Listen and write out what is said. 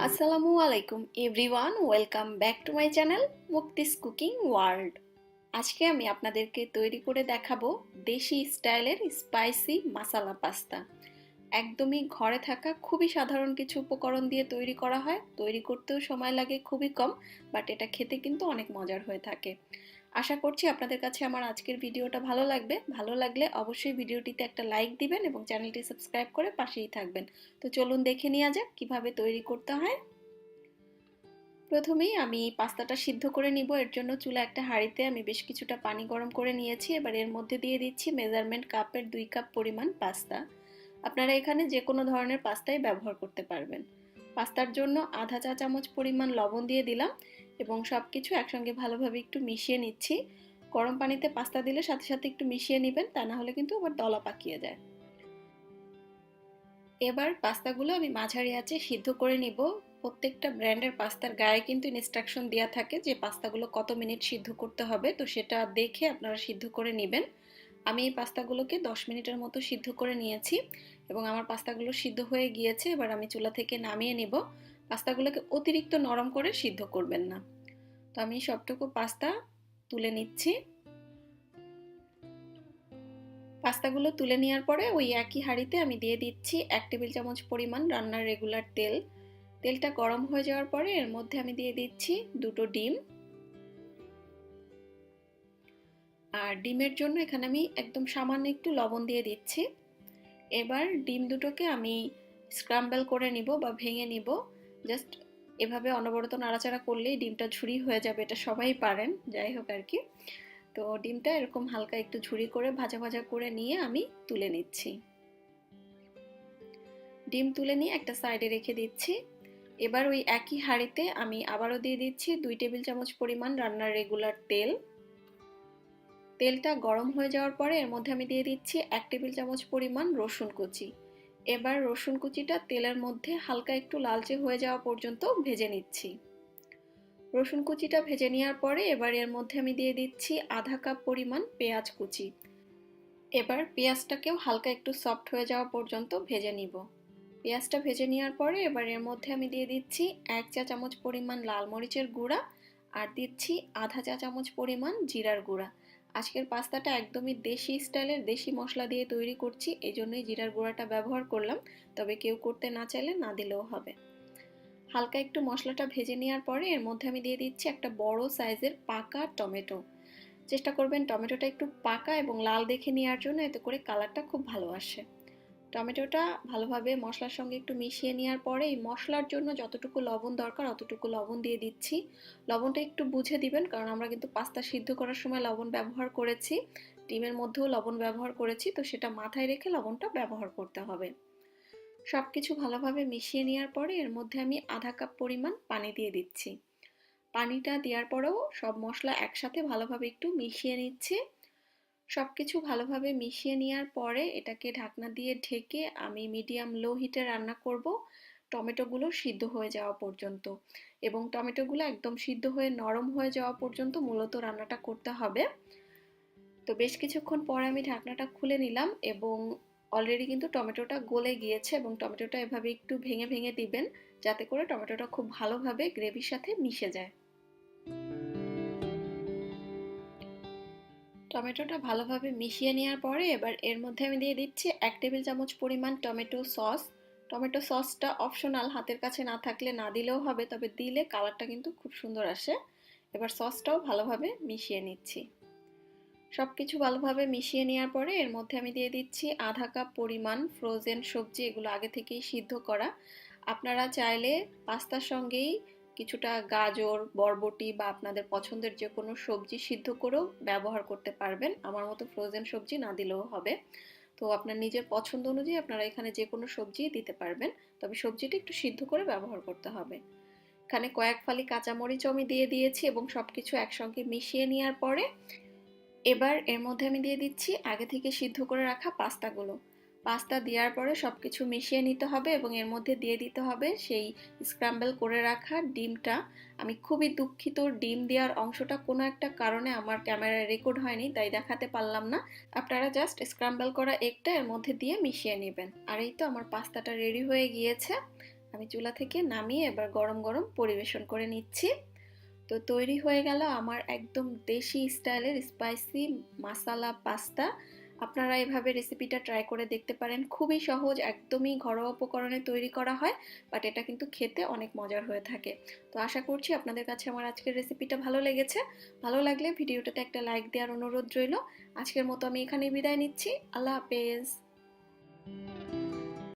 আসসালামু আলাইকুম everyone, welcome back to my channel Mukti's cooking world. আজকে আমি আপনাদেরকে তৈরি করে দেখাবো দেশি স্টাইলের স্পাইসি মাসালা পাস্তা। একদমই ঘরে থাকা খুবই সাধারণ কিছু উপকরণ দিয়ে তৈরি করা হয়, তৈরি করতেও সময় লাগে খুবই কম, বাট এটা খেতে কিন্তু অনেক মজার হয়ে থাকে। আশা করছি আপনাদের কাছে আমার আজকের ভিডিওটা ভালো লাগবে। ভালো লাগলে অবশ্যই ভিডিওটিতে একটা লাইক দিবেন এবং চ্যানেলটি সাবস্ক্রাইব করে পাশেই থাকবেন। তো চলুন দেখে নেওয়া যাক কিভাবে তৈরি করতে হয়। প্রথমেই আমি পাস্তাটা সিদ্ধ করে নিব। এর জন্য চুলা একটা হাঁড়িতে আমি বেশ কিছুটা পানি গরম করে নিয়েছি। এবার এর মধ্যে দিয়ে দিচ্ছি মেজারমেন্ট কাপের 2 কাপ পরিমাণ পাস্তা। আপনারা এখানে যে কোনো ধরনের পাস্তাই ব্যবহার করতে পারবেন। পাস্তার জন্য আধা চা চামচ পরিমাণ লবণ দিয়ে দিলাম এবং সব কিছু একসঙ্গে ভালোভাবে একটু মিশিয়ে নিচ্ছি। গরম পানিতে পাস্তা দিলে সাথে সাথে একটু মিশিয়ে নেবেন, তা না হলে কিন্তু আবার দলা পাকিয়ে যায়। এবার পাস্তাগুলো আমি মাঝারি আঁচে সিদ্ধ করে নিব। প্রত্যেকটা ব্র্যান্ডের পাস্তার গায়ে কিন্তু ইনস্ট্রাকশন দেওয়া থাকে যে পাস্তাগুলো কত মিনিট সিদ্ধ করতে হবে, তো সেটা দেখে আপনারা সিদ্ধ করে নেবেন। আমি এই পাস্তাগুলোকে 10 মিনিটের মতো সিদ্ধ করে নিয়েছি এবং আমার পাস্তাগুলো সিদ্ধ হয়ে গিয়েছে। এবার আমি চুলা থেকে নামিয়ে নিব। পাস্তাগুলোকে অতিরিক্ত নরম করে সিদ্ধ করবেন না। তো আমি সবটুকু পাস্তা তুলে নিচ্ছি। পাস্তাগুলো তুলে নেওয়ার পরে ওই একই হাঁড়িতে আমি দিয়ে দিচ্ছি 1 টেবিল চামচ পরিমাণ রান্নার রেগুলার তেল। তেলটা গরম হয়ে যাওয়ার পরে এর মধ্যে আমি দিয়ে দিচ্ছি 2টো ডিম। আর ডিমের জন্য এখানে আমি একদম সামান্য একটু লবণ দিয়ে দিচ্ছি। এবার ডিম দুটোকে আমি স্ক্রাম্বল করে নিব বা ভেঙে নিব। জাস্ট এভাবে অনবরত নাড়াচাড়া করলেই ডিমটা ঝুরি হয়ে যাবে, এটা সবাই পারেন, যাই হোক আর কি। তো ডিমটা এরকম হালকা একটু ঝুরি করে ভাজা ভাজা করে নিয়ে আমি তুলে নিচ্ছি। ডিম তুলে নিয়ে একটা সাইডে রেখে দিচ্ছি। এবার ওই একই হাঁড়িতে আমি আবারও দিয়ে দিচ্ছি 2 টেবিল চামচ পরিমাণ রান্নার রেগুলার তেল। তেলটা গরম হয়ে যাওয়ার পরে এর মধ্যে আমি দিয়ে দিচ্ছি 1 টেবিল চামচ পরিমাণ রসুন কুচি। এবার রসুন কুচিটা তেলের মধ্যে হালকা একটু লালচে হয়ে যাওয়া পর্যন্ত ভেজে নিচ্ছি। রসুন কুচিটা ভেজে নেওয়ার পরে এবার এর মধ্যে আমি দিয়ে দিচ্ছি আধা কাপ পরিমাণ পেঁয়াজ কুচি। এবার পেঁয়াজটাকেও হালকা একটু সফট হয়ে যাওয়া পর্যন্ত ভেজে নিব। পেঁয়াজটা ভেজে নেওয়ার পরে এবার এর মধ্যে আমি দিয়ে দিচ্ছি 1 চা চামচ পরিমাণ লাল মরিচের গুঁড়া আর দিচ্ছি আধা চা চামচ পরিমাণ জিরার গুঁড়া। আজকের পাস্তাটা একদমই দেশি স্টাইলের, দেশি মশলা দিয়ে তৈরি করছি, এই জন্যই জিরার গুঁড়াটা ব্যবহার করলাম। তবে কেউ করতে না চাইলে না দিলেও হবে। হালকা একটু মশলাটা ভেজে নেওয়ার পরে এর মধ্যে আমি দিয়ে দিচ্ছি একটা বড় সাইজের পাকা টমেটো। চেষ্টা করবেন টমেটোটা একটু পাকা এবং লাল দেখে নেওয়ার জন্য, এতে করে কালারটা খুব ভালো আসে। টমেটোটা ভালোভাবে মশলার সঙ্গে একটু মিশিয়ে নেওয়ার পরে এই মশলার জন্য যতটুকু লবণ দরকার অতটুকু লবণ দিয়ে দিচ্ছি। লবণটা একটু বুঝে দিবেন, কারণ আমরা কিন্তু পাস্তা সিদ্ধ করার সময় লবণ ব্যবহার করেছি, ডিমের মধ্যেও লবণ ব্যবহার করেছি, তো সেটা মাথায় রেখে লবণটা ব্যবহার করতে হবে। সব কিছু ভালোভাবে মিশিয়ে নেওয়ার পরে এর মধ্যে আমি আধা কাপ পরিমাণ পানি দিয়ে দিচ্ছি। পানিটা দেওয়ার পরেও সব মশলা একসাথে ভালোভাবে একটু মিশিয়ে নিচ্ছি। সবকিছু ভালোভাবে মিশিয়ে নেওয়ার পরে এটাকে ঢাকনা দিয়ে ঢেকে আমি মিডিয়াম লো হিটে রান্না করব টমেটোগুলো সিদ্ধ হয়ে যাওয়া পর্যন্ত। এবং টমেটোগুলো একদম সিদ্ধ হয়ে নরম হয়ে যাওয়া পর্যন্ত মূলত রান্নাটা করতে হবে। তো বেশ কিছুক্ষণ পরে আমি ঢাকনাটা খুলে নিলাম এবং অলরেডি কিন্তু টমেটোটা গলে গিয়েছে এবং টমেটোটা এভাবে একটু ভেঙে ভেঙে দিবেন, যাতে করে টমেটোটা খুব ভালোভাবে গ্রেভির সাথে মিশে যায়। টমেটোটা ভালোভাবে মিশিয়ে নেওয়ার পরে এবার এর মধ্যে আমি দিয়ে দিচ্ছি 1 টেবিল চামচ পরিমাণ টমেটো সস। টমেটো সসটা অপশনাল, হাতের কাছে না থাকলে না দিলেও হবে, তবে দিলে কালারটা কিন্তু খুব সুন্দর আসে। এবার সসটাও ভালোভাবে মিশিয়ে নিচ্ছি। সব কিছু ভালোভাবে মিশিয়ে নেওয়ার পরে এর মধ্যে আমি দিয়ে দিচ্ছি আধা কাপ পরিমাণ ফ্রোজেন সবজি, এগুলো আগে থেকেই সিদ্ধ করা। আপনারা চাইলে পাস্তার সঙ্গেই কিছুটা গাজর, বরবটি বা আপনাদের পছন্দের যে কোনো সবজি সিদ্ধ করেও ব্যবহার করতে পারবেন। আমার মতো ফ্রোজেন সবজি না দিলেও হবে। তো আপনার নিজের পছন্দ অনুযায়ী আপনারা এখানে যে কোনো সবজি দিতে পারবেন, তবে সবজিটা একটু সিদ্ধ করে ব্যবহার করতে হবে। এখানে কয়েক ফালি কাঁচামরিচও আমি দিয়ে দিয়েছি এবং সবকিছু একসঙ্গে মিশিয়ে নেওয়ার পরে এবার এর মধ্যে আমি দিয়ে দিচ্ছি আগে থেকে সিদ্ধ করে রাখা পাস্তাগুলো। পাস্তা দেওয়ার পরে সবকিছু মিশিয়ে নিতে হবে এবং এর মধ্যে দিয়ে দিতে হবে সেই স্ক্র্যাম্বল করে রাখা ডিমটা। আমি খুবই দুঃখিত, ডিম দেওয়ার অংশটা কোনো একটা কারণে আমার ক্যামেরায় রেকর্ড হয়নি, তাই দেখাতে পারলাম না। আপনারা জাস্ট স্ক্র্যাম্বল করা এগটা এর মধ্যে দিয়ে মিশিয়ে নেবেন। আর এই তো আমার পাস্তাটা রেডি হয়ে গিয়েছে। আমি চুলা থেকে নামিয়ে এবার গরম গরম পরিবেশন করে নিচ্ছি। তো তৈরি হয়ে গেল আমার একদম দেশি স্টাইলের স্পাইসি মাসালা পাস্তা। আপনারা এভাবে রেসিপিটা ট্রাই করে দেখতে পারেন, খুবই সহজ, একদমই ঘরোয়া উপকরণে তৈরি করা হয়, বাট এটা কিন্তু খেতে অনেক মজার হয়ে থাকে। তো আশা করছি আপনাদের কাছে আমার আজকের রেসিপিটা ভালো লেগেছে। ভালো লাগলে ভিডিওটাতে একটা লাইক দেওয়ার অনুরোধ রইল। আজকের মতো আমি এখানেই বিদায় নিচ্ছি। আল্লাহ হাফেজ।